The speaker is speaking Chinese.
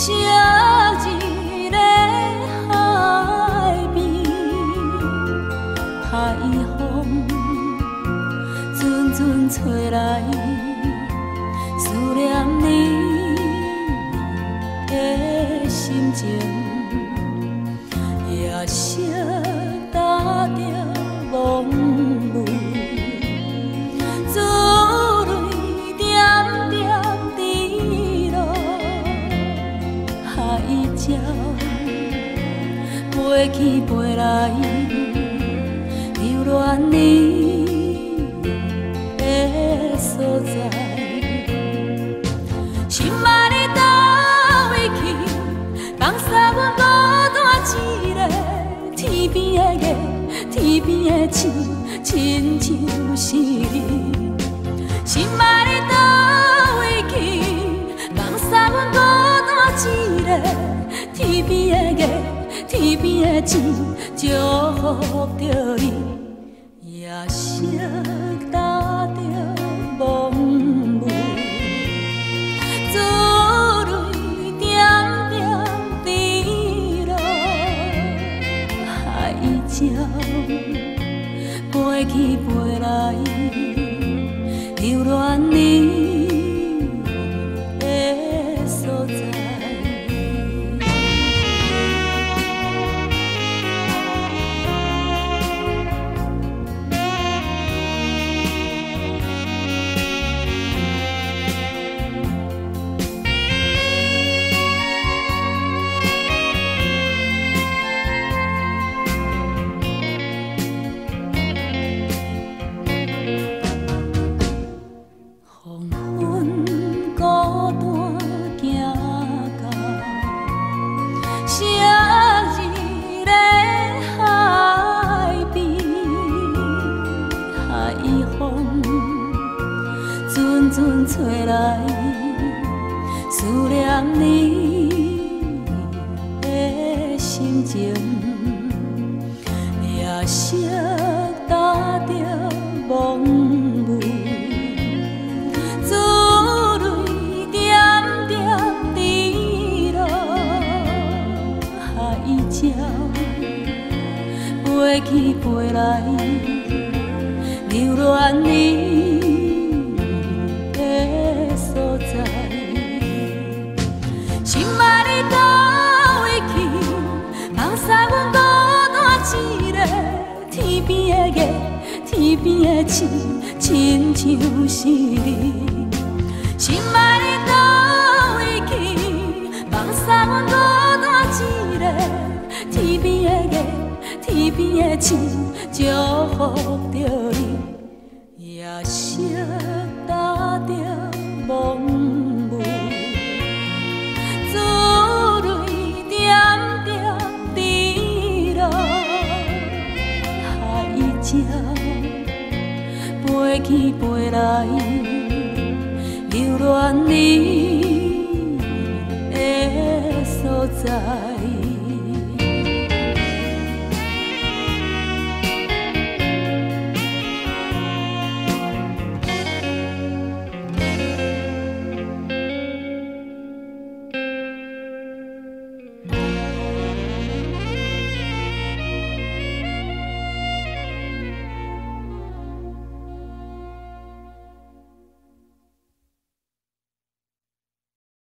昔日的海边，海风阵阵吹来，思念你的心情，夜色打着梦雾，珠泪点点滴落海礁，飞去飞来，留恋你的所在。心爱你倒位去，放下阮孤单一个，天边的月，天边的星，亲像是你。心爱你倒位去，放下阮孤单一个，天边的月，天边的星，祝福着你。夜色打着梦雾，珠泪点点滴落海礁，飞去飞来，留恋你的所在。阵阵吹来，思念你的心情，夜色打着梦雾，珠泪点点滴落海礁，飞去飞来，留恋你所在。心爱你倒位去，放下阮孤单一个，天边的月，天边的星，亲像是你。心爱你倒位去，放下阮孤单一个，天边的月，天边的星，祝福着你。夜色打着梦雾，珠泪点点滴落海礁，飞去飞来，留恋你